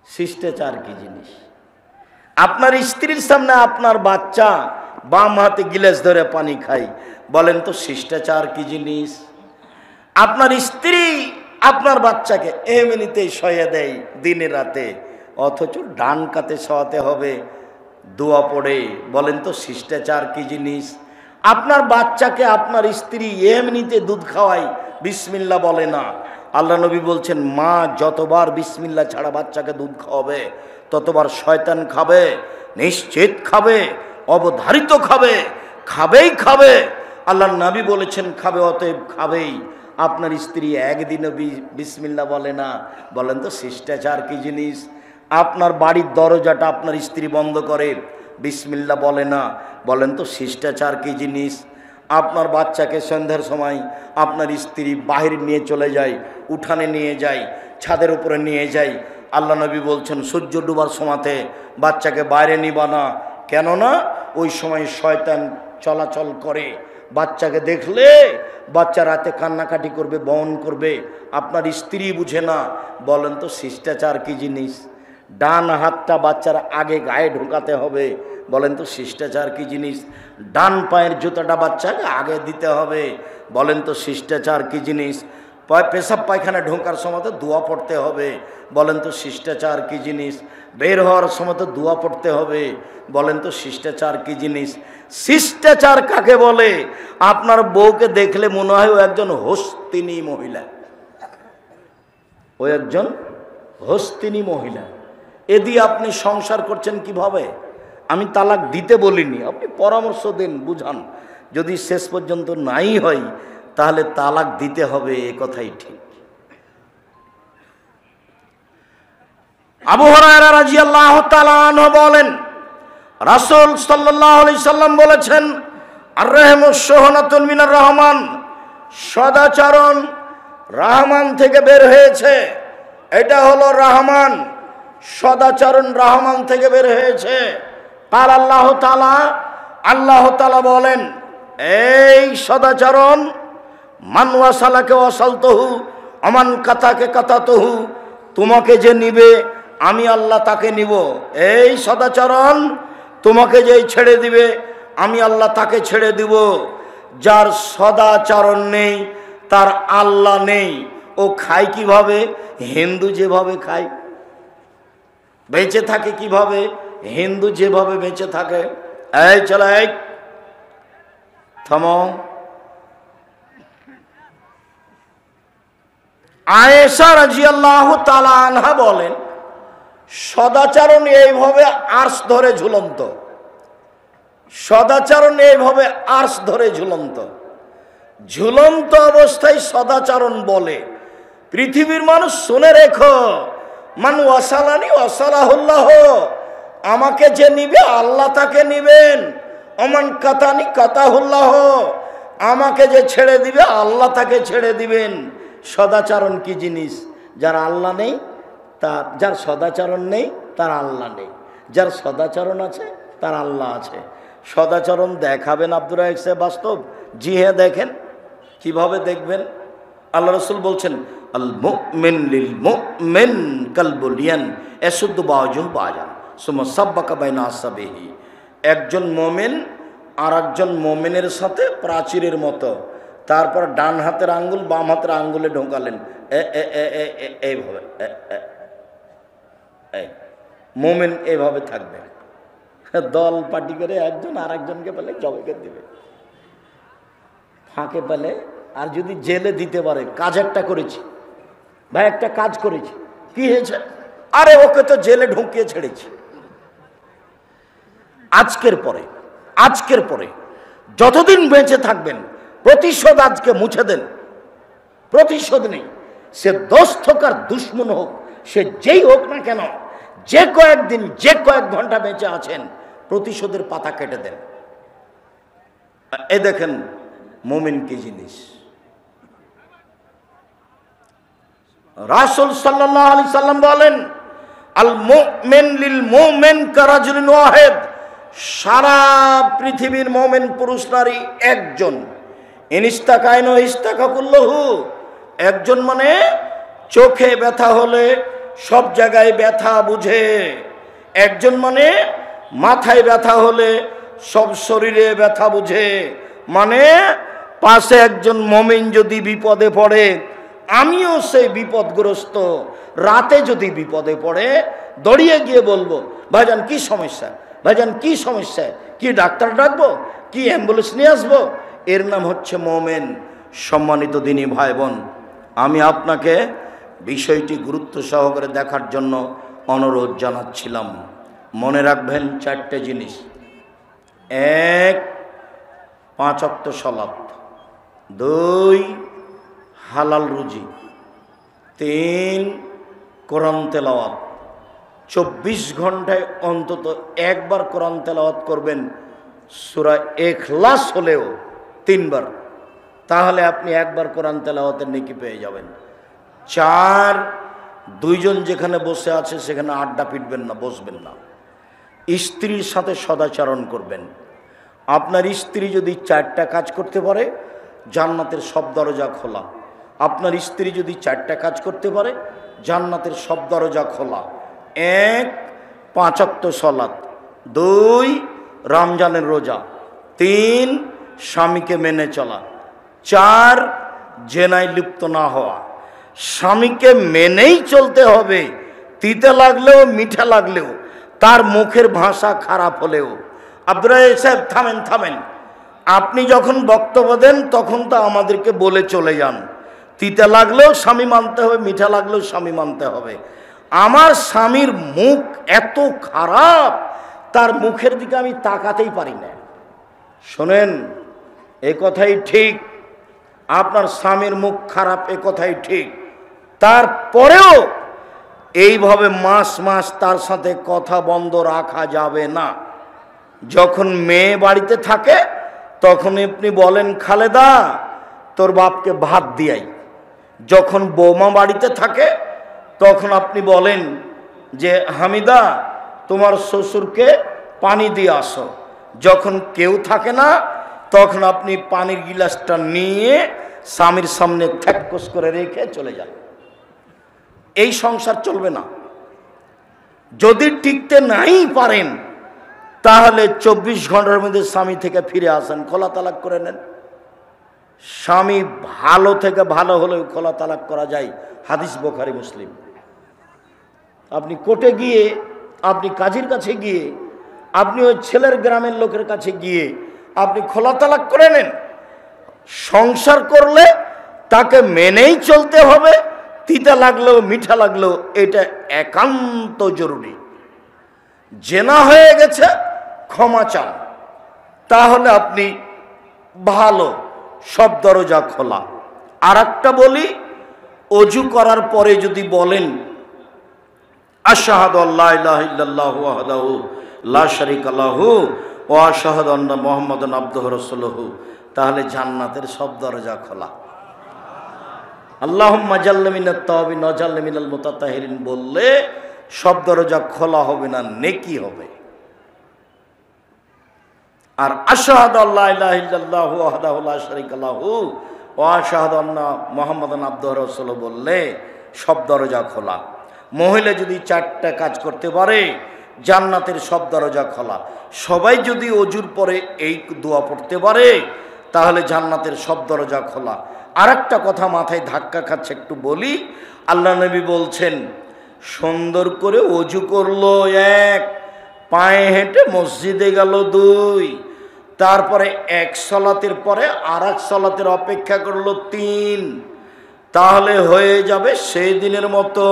শিষ্টাচার কি জিনিস? আপনার স্ত্রীর সামনে আপনার বাচ্চা বাম হাতে গিলাস ধরে পানি খায়, বলেন তো শিষ্টাচার কি জিনিস? আপনার স্ত্রী আপনার বাচ্চাকে এমনিতেই শোয়ে দেয় দিনে রাতে, অথচ ডান কাতে শোয়াতে হবে, দোয়া পড়ে, বলেন তো শিষ্টাচার কি জিনিস? আপনার বাচ্চাকে আপনার স্ত্রী এমনিতে দুধ খাওয়ায়, বিসমিল্লাহ বলে না। আল্লাহ নবী বলছেন, মা যতবার বিসমিল্লাহ ছাড়া বাচ্চাকে দুধ খাওয়াবে ততবার শয়তান খাবে, নিশ্চিত খাবে, অবধারিত খাবে, খাবেই খাবে। আল্লাহ নবী বলেছেন খাবে, অতএব খাবেই। আপনার স্ত্রী একদিনও বিসমিল্লাহ বলে না, বলেন তো শিষ্টাচার কি জিনিস? আপনার বাড়ির দরজাটা আপনার স্ত্রী বন্ধ করে, বিসমিল্লাহ বলে না, বলেন তো শিষ্টাচার কি জিনিস? আপনার বাচ্চাকে সন্ধ্যার সময় আপনার স্ত্রী বাহির নিয়ে চলে যায়, উঠানে নিয়ে যায়, ছাদের উপরে নিয়ে যায়। আল্লাহ নবী বলছেন সূর্য ডুবার সময়তে বাচ্চাকে বাইরে নিবা না, কেননা ওই সময় শয়তান চলাচল করে। বাচ্চাকে দেখলে বাচ্চা রাতে কান্নাকাটি করবে, বহন করবে, আপনার স্ত্রী বুঝে না, বলেন তো শিষ্টাচার কি জিনিস? ডান হাতটা বাচ্চার আগে গায়ে ঢোকাতে হবে, বলেন তো শিষ্টাচার কি জিনিস? ডান পায়ের জুতাটা বাচ্চাকে আগে দিতে হবে, বলেন তো শিষ্টাচার কি জিনিস? পেশাব পায়খানা ঢোকার সময় তো দোয়া পড়তে হবে, বলেন তো শিষ্টাচার কি জিনিস? বের হওয়ার সময় তো দোয়া পড়তে হবে, বলেন তো শিষ্টাচার কি জিনিস? শিষ্টাচার কাকে বলে? আপনার বউকে দেখলে মনে হয় ও একজন হস্তিনী মহিলা, ও একজন হস্তিনী মহিলা। এ দিয়ে আপনি সংসার করছেন কিভাবে? আমি তালাক দিতে বলিনি, আপনি পরামর্শ দেন, বুঝান। যদি শেষ পর্যন্ত নাই হয় তাহলে তালাক দিতে হবে, এ কথাই ঠিক। আবু হুরায়রা রাদিয়াল্লাহু তাআলা আনহু বলেন, রাসূল সাল্লাল্লাহু আলাইহি সাল্লাম বলেছেন, আর-রাহমু শুহনাতুন মিনার রহমান, সদাচরণ রহমান থেকে বের হয়েছে। এটা হলো রহমান, সদাচরণ রহমান থেকে বের হয়েছে। কাল আল্লাহ তাআলা, আল্লাহ তাআলা বলেন, এই সদাচরণ, মান ওয়াসালাকে ওয়াসালতহু আমান কাতাকে কাতাতহু, তোমাকে যে নিবে আমি আল্লাহ তাকে নিব। এই সদাচরণ, তোমাকে যে ছেড়ে দিবে আমি আল্লাহ তাকে ছেড়ে দিব। যার সদাচরণ নেই তার আল্লাহ নেই। ও খায় কিভাবে? হিন্দু যেভাবে খায়, বেঁচে থাকে কিভাবে? হিন্দু যেভাবে বেঁচে থাকে। এই চলো, এই থামো। আয়েশা রাদিয়াল্লাহু তাআলা আনহা বলেন, সদাচরণ এইভাবে আর্শ ধরে ঝুলন্ত, সদাচরণ এইভাবে আর্শ ধরে ঝুলন্ত, ঝুলন্ত অবস্থায় সদাচরণ বলে। পৃথিবীর মানুষ শুনে রেখো, মান ওয়াসালানি ওয়াসালাহুল্লাহ, আমাকে যে নিবে আল্লাহ তাকে নিবেন। অমান কাতানি কাতাহুল্লাহ, আমাকে যে ছেড়ে দিবে আল্লাহ তাকে ছেড়ে দিবেন। সদাচরণ কি জিনিস? যার আল্লাহ নেই তার, যার সদাচরণ নেই তার আল্লাহ নেই, যার সদাচরণ আছে তার আল্লাহ আছে। সদাচরণ দেখাবেন আব্দুর রাজ্জাক সাহেব বাস্তব? জি হ্যাঁ, দেখেন। কিভাবে দেখবেন? আল্লাহ রাসূল বলছেন, আল মুমিন লিল মুমিন কাল বুনিয়ান ইয়াসুদ্দু বাযুহু বাযান সুম্মা সাব্বাকা বাইনা আসবিহি। একজন মুমিন আর একজন মুমিনের সাথে প্রাচীরের মতো। তারপর ডান হাতের আঙ্গুল বাম হাতের আঙ্গুলে ঢোকালেন, এইভাবে। মুমিন এইভাবে থাকবে, দল পার্টি করে একজন আর একজনকে পেলে জবাইকে দিবে, ফাঁকে পেলে। আর যদি জেলে দিতে পারে, কাজ একটা করেছি ভাই, একটা কাজ করেছি, কি হয়েছে? আরে ওকে তো জেলে ঢুকিয়ে ছেড়েছি। আজকের পরে যতদিন বেঁচে থাকবেন প্রতিশোধ আজকে মুছে দেন। প্রতিশোধ নেই, সে দোস্ত হোক আর দুশ্মন হোক, সে যেই হোক না কেন, যে কয়েকদিন যে কয়েক ঘন্টা বেঁচে আছেন, প্রতিশোধের পাতা কেটে দেন। এ দেখেন মুমিন কি জিনিস। রাসূল সাল্লাল্লাহু আলাইহি সাল্লাম বলেন, আল মুমিন লিল মুমিন কারাজুলিন ওয়াহিদ, সারা পৃথিবীর মুমিন পুরুষ নারী একজন। ইনিস্তাকাইন ইস্তাকাকুল্লাহু, একজন মানে চোখে ব্যথা হলে সব জায়গায় ব্যথা বুঝে, একজন মানে মাথায় ব্যথা হলে সব শরীরে ব্যথা বুঝে। মানে পাশে একজন মুমিন যদি বিপদে পড়ে, আমিও সেই বিপদগ্রস্ত, রাতে যদি বিপদে পড়ে দৌড়িয়ে গিয়ে বলবো, ভাইজান কি সমস্যা, ভাইজান কি সমস্যা, কি ডাক্তার ডাকবো, কি অ্যাম্বুলেন্স নিয়ে আসবো? এর নাম হচ্ছে মুমিন। সম্মানিত দিনী ভাই বোন, আমি আপনাকে বিষয়টি গুরুত্ব সহকারে দেখার জন্য অনুরোধ জানাচ্ছিলাম। মনে রাখবেন 4টে জিনিস: 1, 5 ওয়াক্ত সালাত; 2, হালাল রুজি; 3, কোরআন তেলাওয়াত। 24 ঘন্টায় অন্তত একবার কোরআন তেলাওয়াত করবেন, সূরা ইখলাস হলেও 3 বার, তাহলে আপনি একবার কোরআন তেলাওয়াতের নেকি পেয়ে যাবেন। 4, 2 জন যেখানে বসে আছে সেখানে আড্ডা পিটবেন না, বসবেন না। স্ত্রীর সাথে সদাচরণ করবেন। আপনার স্ত্রী যদি 4টা কাজ করতে পারে, জান্নাতের সব দরজা খোলা। আপনার স্ত্রী যদি 4টা কাজ করতে পারে, জান্নাতের সব দরজা খোলা। 1, 5 ওয়াক্ত সালাত; 2, রমজানের রোজা; 3, স্বামীকে মেনে চলা; 4, জেনায় লিপ্ত না হওয়া। স্বামীকে মেনেই চলতে হবে, তিতে লাগলেও মিঠা লাগলেও, তার মুখের ভাষা খারাপ হলেও। আব্দুর রাজ্জাক সাহেব থামেন থামেন, আপনি যখন বক্তব্য দেন তখন তো আমাদেরকে বলে চলে যান, তিতে লাগলেও স্বামী মানতে হবে, মিঠা লাগলেও স্বামী মানতে হবে। আমার স্বামীর মুখ এত খারাপ, তার মুখের দিকে আমি তাকাতেই পারি না। শোনেন, এ কথাই ঠিক, আপনার স্বামীর মুখ খারাপ, এ কথাই ঠিক। তারপরেও এইভাবে মাস মাস তার সাথে কথা বন্ধ রাখা যাবে না। যখন মেয়ে বাড়িতে থাকে তখন আপনি বলেন, খালেদা তোর বাপকে ভাত দিয়াই। যখন বৌমা বাড়িতে থাকে তখন আপনি বলেন যে হামিদা তোমার শ্বশুরকে পানি দিয়ে আসো। যখন কেউ থাকে না তখন আপনি পানির গিলাসটা নিয়ে স্বামীর সামনে থ্যাকস করে রেখে চলে যান। এই সংসার চলবে না। যদি টিকতে নাই পারেন তাহলে 24 ঘন্টার মধ্যে স্বামী থেকে ফিরে আসেন, খোলা তালাক করে নেন। স্বামী ভালো থেকে ভালো হলেও খোলা তালাক করা যায়, হাদিস বুখারী মুসলিম। আপনি কোর্টে গিয়ে, আপনি কাজীর কাছে গিয়ে, আপনি ওই ছেলের গ্রামের লোকের কাছে গিয়ে আপনি খোলা তালাক করে নেন। সংসার করলে তাকে মেনেই চলতে হবে, তিতা লাগলেও মিঠা লাগলেও, এটা একান্ত জরুরি। জেনা হয়ে গেছে, ক্ষমা চান, তাহলে আপনি ভালো, সব দরজা খোলা। আর একটা বলি, অজু করার পরে যদি বলেন আশহাদু আল্লা ইলাহা ইল্লাল্লাহু ওয়াহদাহু লা শারীকা লাহু ওয়া আশহাদু আন্না মুহাম্মাদান আবদুহু রাসূলুহু, তাহলে জান্নাতের সব দরজা খোলা। আল্লাহুম্মা জাল্লা মিনাত তাওয়াবিন ওয়া জাল্লা মিনাল মুতাতাহিরিন বললে সব দরজা খোলা হবে না, নেকি হবে। আর আশহাদু আল্লা ইলাহা ইল্লাল্লাহু ওয়াহদাহু লা শারীকা লাহু ওয়া আশহাদু আন্না মুহাম্মাদান আবদুহু রাসূলুহু বললে সব দরজা খোলা। মহিলা যদি 4টা কাজ করতে পারে, জান্নাতের সব দরজা খোলা। সবাই যদি অজুর পরে এই দোয়া পড়তে পারে তাহলে জান্নাতের সব দরজা খোলা। আর একটা কথা মাথায় ধাক্কা খাচ্ছে, একটু বলি। আল্লাহ নবী বলছেন, সুন্দর করে অজু করলো 1, পায়ে হেঁটে মসজিদে গেল 2, তারপরে 1 সালাতের পরে আর 1 সালাতের অপেক্ষা করলো 3, তাহলে হয়ে যাবে সেই দিনের মতো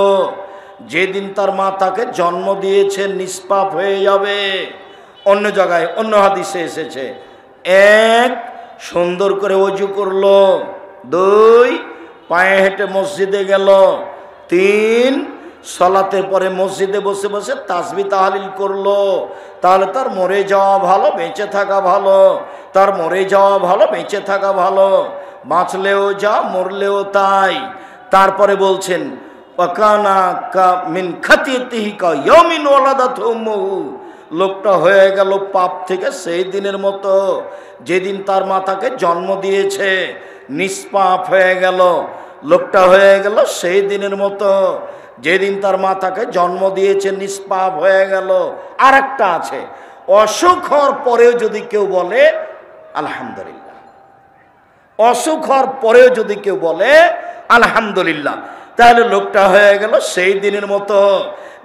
যেদিন তার মা তাকে জন্ম দিয়েছে, নিষ্পাপ হয়ে যাবে। অন্য জায়গায় অন্য হাদিসে এসেছে, 1 সুন্দর করে অজু করলো, 2 পায়ে হেঁটে মসজিদে গেল, 3 সালাতের পরে মসজিদে বসে বসে তাসবিহ তাহলিল করলো, তাহলে তার মরে যাওয়া ভালো, বেঁচে থাকা ভালো। তার মরে যাওয়া ভালো, বেঁচে থাকা ভালো, বাঁচলেও যা, মরলেও তাই। তারপরে বলছেন ওয়াকানা কা মিন খাতিয়াতিহি কা ইয়াউমিন ওয়ালাদাতহু উম্মুহু, লোকটা হয়ে গেল পাপ থেকে সেই দিনের মতো যেদিন তার মাতাকে জন্ম দিয়েছে, নিষ্পাপ হয়ে গেল। লোকটা হয়ে গেল সেই দিনের মতো যেদিন তার মাতাকে জন্ম দিয়েছে, নিষ্পাপ হয়ে গেল। আর একটা আছে, অসুখ হওয়ার পরেও যদি কেউ বলে আলহামদুলিল্লাহ, অসুখ হওয়ার পরেও যদি কেউ বলে আলহামদুলিল্লাহ, তাহলে লোকটা হয়ে গেল সেই দিনের মতো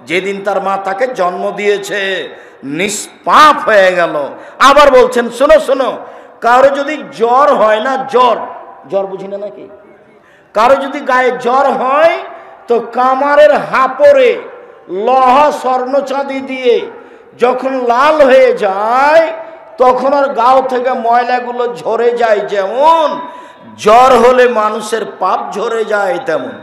যেদিন তার মা তাকে জন্ম দিয়েছে, নিষ্পাপ হয়ে গেল। আবার বলছেন শোনো শোনো, কারো যদি জ্বর হয় না, জ্বর জ্বর বুঝি না নাকি, কারো যদি গায়ে জ্বর হয় তো কামারের হাপড়ে লোহা স্বর্ণ চাঁদি দিয়ে যখন লাল হয়ে যায় তখন আর গাও থেকে ময়লাগুলো ঝরে যায়। যেমন জ্বর হলে মানুষের পাপ ঝরে যায়, তেমন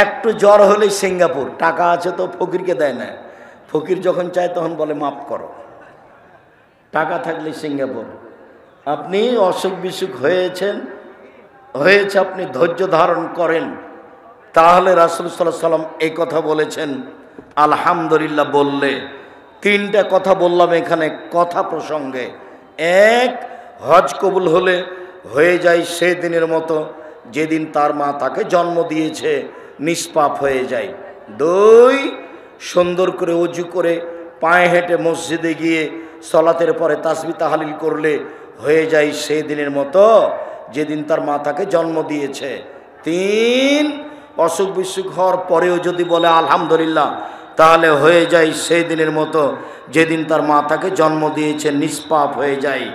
একটু জ্বর হলে সিঙ্গাপুর, টাকা আছে তো ফকিরকে দেয় না, ফকির যখন চায় তখন বলে মাফ করো, টাকা থাকলে সিঙ্গাপুর। আপনি অসুখ বিসুখ হয়েছে, আপনি ধৈর্য ধারণ করেন, তাহলে রাসূল সাল্লাল্লাহু আলাইহি সাল্লাম এই কথা বলেছেন, আলহামদুলিল্লাহ বললে। তিনটা কথা বললাম এখানে কথা প্রসঙ্গে। এক, হজ কবুল হলে হয়ে যায় সেই দিনের মতো যেদিন তার মা তাকে জন্ম দিয়েছে, নিষ্পাপ হয়ে যায়। দুই, সুন্দর করে ওযু করে পায়ে হেঁটে মসজিদে গিয়ে সলাতের পরে তাসবিহ তাহলিল করলে হয়ে যায় সেই দিনের মতো যেদিন তার মা তাকে জন্ম দিয়েছে। তিন, অসুখ বিসুখ হওয়ার পরেও যদি বলে আলহামদুলিল্লাহ, তাহলে হয়ে যায় সেই দিনের মতো যেদিন তার মা তাকে জন্ম দিয়েছে, নিষ্পাপ হয়ে যায়।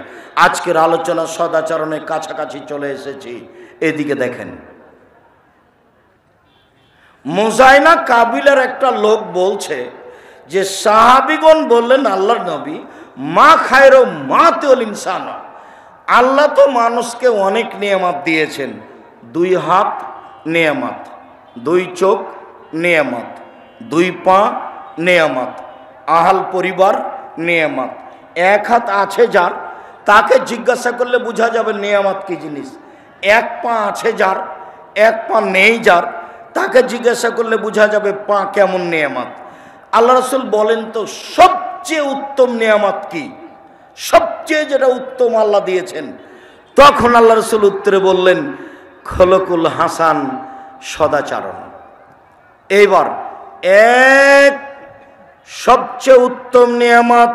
আজকের আলোচনা সদাচরণের কাছাকাছি চলে এসেছি। এদিকে দেখেন, মুজাইনা কাবিলার একটা লোক বলছে যে সাহাবীগণ বললেন আল্লাহর নবী, মা খায়রো মা তেল ইনসান, আল্লাহ তো মানুষকে অনেক নিয়ামত দিয়েছেন। 2 হাত নিয়ামত, 2 চোখ নিয়ামত, 2 পা নিয়ামত, আহাল পরিবার নিয়ামত। 1 হাত আছে যার, তাকে জিজ্ঞাসা করলে বোঝা যাবে নিয়ামত কি জিনিস। 1 পা আছে যার, 1 পা নেই যার, তাকে জিজ্ঞাসা করলে বোঝা যাবে পা কেমন নিয়ামত। আল্লাহ রাসূল বলেন তো সবচেয়ে উত্তম নিয়ামত কি, সবচেয়ে যেটা উত্তম আল্লাহ দিয়েছেন। তখন আল্লাহ রাসূল উত্তরে বললেন খলকুল হাসান, সদাচরণ। এইবার এক, সবচেয়ে উত্তম নিয়ামত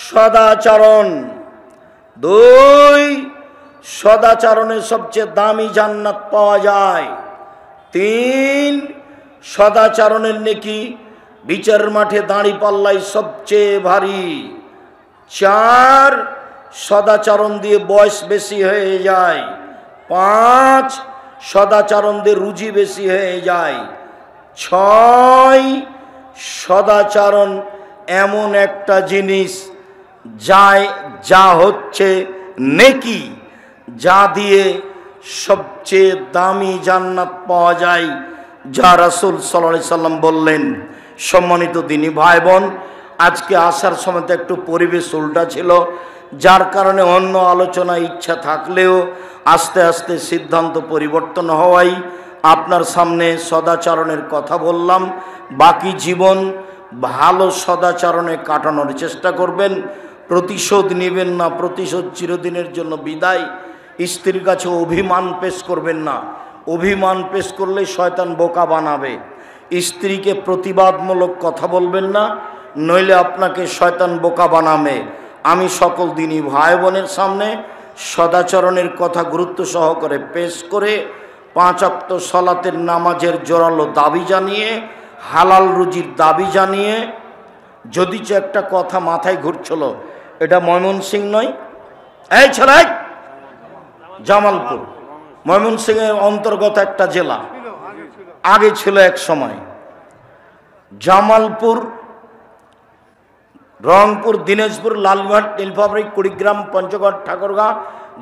সদাচরণ। 2, সদাচরণের সবচেয়ে দামি জান্নাত পাওয়া যায়। 3, সদাচরণের নেকি বিচারের মাঠে দাঁড়িপাল্লায় সবচেয়ে ভারী। 4, সদাচরণ দিয়ে বয়স বেশি হয়ে যায়। 5, সদাচরণ দিয়ে রুজি বেশি হয়ে যায়। 6, সদাচরণ এমন একটা জিনিস যা হচ্ছে নেকি, যা দিয়ে সবচেয়ে দামি জান্নাত পাওয়া যায়, যা রাসূল সাল্লাল্লাহু আলাইহি সাল্লাম বললেন। সম্মানিত দিনী ভাই বোন, আজকে আসার সময় তো একটু পরিবেশ উল্টা ছিল, যার কারণে অন্য আলোচনা ইচ্ছা থাকলেও আস্তে আস্তে সিদ্ধান্ত পরিবর্তন হওয়ায় আপনার সামনে সদাচরণের কথা বললাম। বাকি জীবন ভালো সদাচরণে কাটানোর চেষ্টা করবেন, প্রতিশোধ নেবেন না, প্রতিশোধ চিরদিনের জন্য বিদায়। স্ত্রীর কাছে অভিমান পেশ করবেন না, অভিমান পেশ করলে শয়তান বোকা বানাবে। স্ত্রীকে প্রতিবাদমূলক কথা বলবেন না, নইলে আপনাকে শয়তান বোকা বানাবে। আমি সকল দিনী ভাই বোনের সামনে সদাচরণের কথা গুরুত্ব সহকারে পেশ করে 5 ওয়াক্ত সালাতের নামাজের জোরালো দাবি জানিয়ে, হালাল রুজির দাবি জানিয়ে, যদি একটা কথা মাথায় ঘুরছিল, এটা ময়মনসিংহ নয়, এই ছেলে, জামালপুর ময়মনসিংহের অন্তর্গত একটা জেলা, আগে ছিল এক সময়। জামালপুর, রংপুর, দিনাজপুর, লালমোহন, নীলফামারী, কুড়িগ্রাম, পঞ্চগড়, ঠাকুরগাঁও,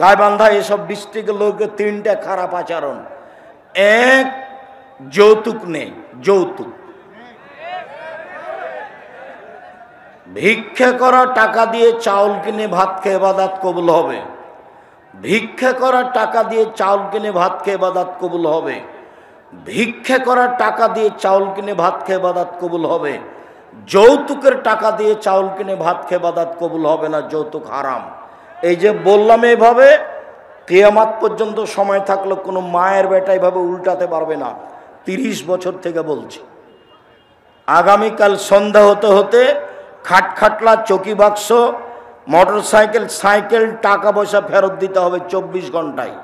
গাইবান্ধা, এসব ডিস্ট্রিক্টের লোকের 3টা খারাপ আচরণ। 1, যৌতুক নেই, যৌতুক। ভিক্ষা করা টাকা দিয়ে চাউল কিনে ভাত খেয়ে ইবাদত কবুল হবে, ভিক্ষা করা টাকা দিয়ে চাউল কিনে ভাত খেয়ে ইবাদত কবুল হবে। ভিক্ষা করার টাকা দিয়ে চাউল কিনে ভাত খেয়ে ইবাদত কবুল হবে, যৌতুকের টাকা দিয়ে চাউল কিনে ভাত খেয়ে ইবাদত কবুল হবে না, যৌতুক হারাম। এই যে বললাম, এইভাবে কিয়ামত পর্যন্ত সময় থাকলে কোনো মায়ের বেটা এইভাবে উল্টাতে পারবে না। 30 বছর থেকে বলছি। আগামীকাল সন্ধ্যা হতে হতে খাটখাটলা, চকি বাক্স, মোটর সাইকেল, সাইকেল, টাকা পয়সা ফেরত দিতে হবে 24 ঘন্টায়।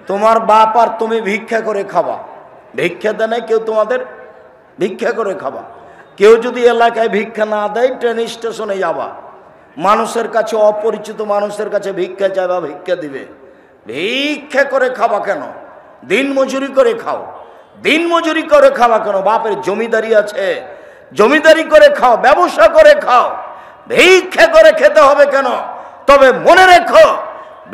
তোমার বাপ আর তুমি ভিক্ষা করে খাবা। ভিক্ষা দেয় না কেউ তোমাদের? ভিক্ষা করে খাবা। কেউ যদি এলাকায় ভিক্ষা না দেয়, ট্রেন স্টেশনে যাবা, মানুষের কাছে, অপরিচিত মানুষের কাছে ভিক্ষা চাইবা, ভিক্ষা দিবে। ভিক্ষা করে খাবা কেন? দিন মজুরি করে খাও। দিন মজুরি করে খাওয়া কেন? বাপের জমিদারি আছে, জমিদারি করে খাও, ব্যবসা করে খাও। ভিক্ষা করে খেতে হবে কেন? তবে মনে রেখো,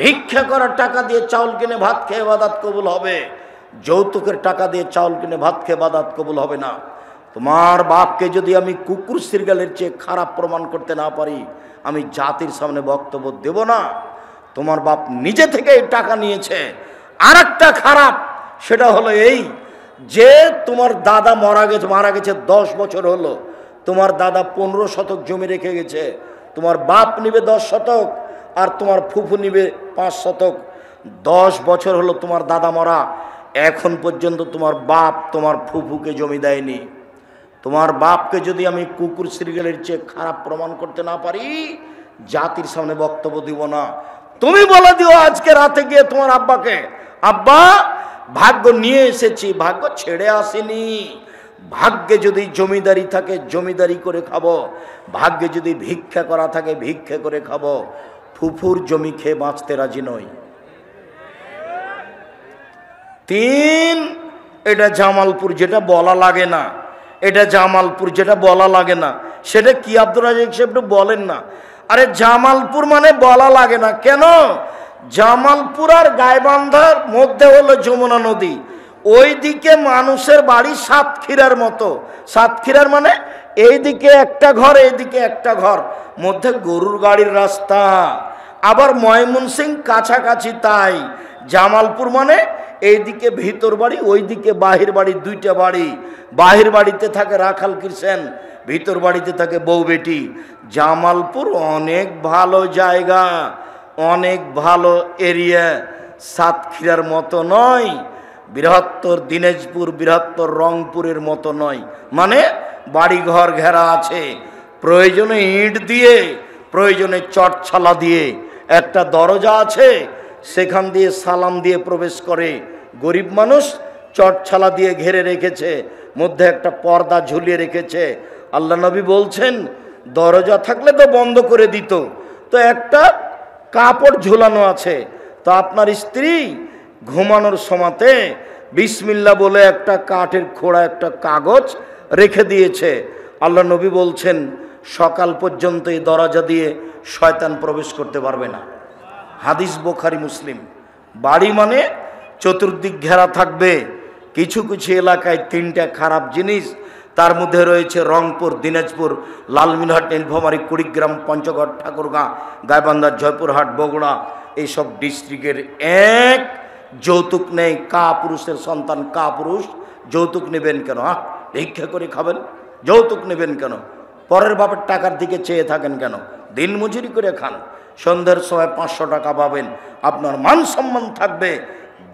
ভিক্ষা করার টাকা দিয়ে চাউল কিনে ভাত খেয়ে ইবাদত কবুল হবে, যৌতুকের টাকা দিয়ে চাউল কিনে ভাত খেয়ে ইবাদত কবুল হবে না। তোমার বাপকে যদি আমি কুকুর শৃগালের চেয়ে খারাপ প্রমাণ করতে না পারি, আমি জাতির সামনে বক্তব্য দেব না। তোমার বাপ নিজে থেকে এই টাকা নিয়েছে। আর একটা খারাপ, সেটা হলো এই যে তোমার দাদা মারা গেছে 10 বছর হলো, তোমার দাদা 15 শতক জমি রেখে গেছে, তোমার বাপ নিবে 10 শতক আর তোমার ফুফু নিবে 5 শতক। 10 বছর হলো তোমার দাদা মরা, এখন পর্যন্ত তোমার বাপ তোমার ফুফুকে জমি দেয়নি। তোমার বাপকে যদি আমি কুকুর শৃগালের চেয়ে খারাপ প্রমাণ করতে না পারি, জাতির সামনে বক্তব্য দিব না। তুমি বলে দিও আজকে রাতে গিয়ে তোমার আব্বাকে, আব্বা ভাগ্য নিয়ে এসেছি, ভাগ্য ছেড়ে আসেনি। ভাগ্যে যদি জমিদারি থাকে জমিদারি করে খাবো, ভাগ্যে যদি ভিক্ষা করা থাকে ভিক্ষা করে খাবো। ফুফুর জমি খেয়ে বাঁচতে রাজি নই। 3, এটা জামালপুর, যেটা বলা লাগে না। এটা জামালপুর, যেটা বলা লাগে না। সেটা কি আব্দুর রাজ্জাক সাহেব একটু বলেন না। আরে জামালপুর মানে বলা লাগে না কেন? জামালপুর আর গাইবান্ধার মধ্যে হলো যমুনা নদী। ওই দিকে মানুষের বাড়ি সাতক্ষীরার মতো। সাতক্ষীরার মানে এইদিকে একটা ঘর, এইদিকে একটা ঘর, মধ্যে গরুর গাড়ির রাস্তা। আবার ময়মনসিং কাছাকাছি। তাই জামালপুর মানে এইদিকে ভিতর বাড়ি, ওইদিকে বাহির বাড়ি, 2টা বাড়ি। বাহির বাড়িতে থাকে রাখাল কিষেন, ভিতর বাড়িতে থাকে বউ বেটি। জামালপুর অনেক ভালো জায়গা, অনেক ভালো এরিয়া। সাতক্ষীরার মতো নয়, বৃহত্তর দিনাজপুর, বৃহত্তর রংপুরের মতো নয়। মানে বাড়ি ঘর ঘেরা আছে, প্রয়োজনে ইট দিয়ে, প্রয়োজনে চটছালা দিয়ে। একটা দরজা আছে, সেখান দিয়ে সালাম দিয়ে প্রবেশ করে। গরিব মানুষ চটছালা দিয়ে ঘেরে রেখেছে, মধ্যে একটা পর্দা ঝুলিয়ে রেখেছে। আল্লাহ নবী বলছেন দরজা থাকলে তো বন্ধ করে দিত, তো একটা কাপড় ঝুলানো আছে। তো আপনার স্ত্রী ঘুমানোর সময়তে বিসমিল্লাহ বলে একটা কাঠের খোড়া, একটা কাগজ রেখে দিয়েছে। আল্লাহ নবী বলছেন সকাল পর্যন্ত এই দরজা দিয়ে শয়তান প্রবেশ করতে পারবে না। হাদিস বুখারী মুসলিম। বাড়ি মানে চতুর্দিক ঘেরা থাকবে। কিছু কিছু এলাকায় 3টা খারাপ জিনিস, তার মধ্যে রয়েছে রংপুর, দিনাজপুর, লালমিনহাট, নীলফামারী, কুড়িগ্রাম, পঞ্চগড়, ঠাকুরগাঁ, গাইবান্ধা, জয়পুরহাট, বগুড়া, এইসব ডিস্ট্রিক্টের এক যৌতুক নেই। পুরুষের সন্তান পুরুষ, যৌতুক নেবেন কেন? ভিক্ষা করে খাবেন, যৌতুক নেবেন কেন? পরের বাপের টাকার দিকে চেয়ে থাকেন কেন? দিন মজুরি করে খান, সন্ধ্যার সময় 500 টাকা পাবেন, আপনার মান সম্মান থাকবে,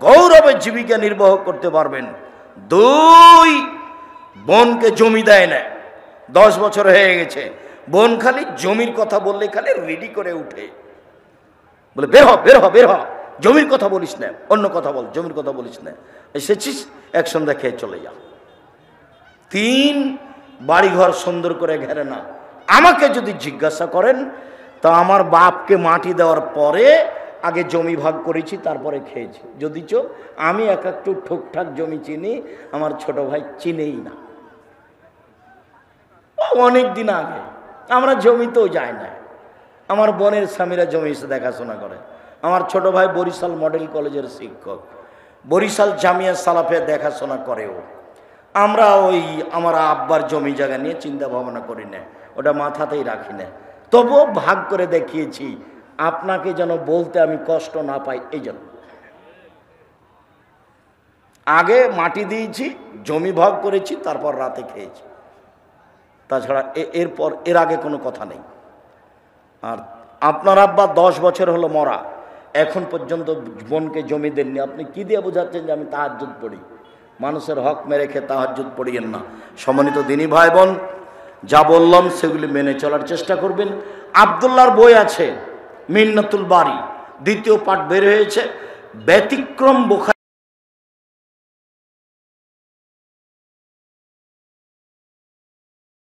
গৌরবে জীবিকা নির্বাহ করতে পারবেন। 2, বোনকে জমি দেয় না, 10 বছর হয়ে গেছে। বোন খালি জমির কথা বললে খালি রেডি করে উঠে, বলে বের হ, বের হ, বের হ, জমির কথা বলিস না, অন্য কথা বল, জমির কথা বলিস না, এসেছিস এক সন্ধ্যা খেয়ে চলে যা। 3, বাড়িঘর সুন্দর করে ঘেরে না। আমাকে যদি জিজ্ঞাসা করেন, তা আমার বাপকে মাটি দেওয়ার পরে আগে জমি ভাগ করেছি, তারপরে খেয়েছি। যদিচ আমি একটু ঠুকঠাক জমি চিনি, আমার ছোট ভাই চিনেই না। অনেক দিন আগে আমরা জমিতেও যাই না। আমার বোনের স্বামীরা জমি এসে দেখাশোনা করে। আমার ছোট ভাই বরিশাল মডেল কলেজের শিক্ষক, বরিশাল জামিয়া সালাফিয়া দেখাশোনা করেও। আমরা ওই আমার আব্বার জমি জায়গা নিয়ে চিন্তা ভাবনা করি না, ওটা মাথাতেই রাখি না। তবুও ভাগ করে দেখিয়েছি, আপনাকে যেন বলতে আমি কষ্ট না পাই এই জন্য। আগে মাটি দিয়েছি, জমি ভাগ করেছি, তারপর রাতে খেয়েছি, তাছাড়া এর আগে কোনো কথা নেই। আর আপনার আব্বা 10 বছর হলো মরা, এখন পর্যন্ত বোনকে জমি দেননি, আপনি কি দিয়ে বোঝাচ্ছেন যে আমি তাহাজ্জুদ পড়ি? মানুষের হক মেরে খেয়ে তাহাজ্জুদ পড়িয়েন না। সম্মানিত দিনী ভাই বোন, যা বললাম সেগুলি মেনে চলার চেষ্টা করবেন। আব্দুল্লাহর বই আছে মিন্নাতুল বারি, 2য় পাঠ বের হয়েছে, ব্যতিক্রম বুখারী।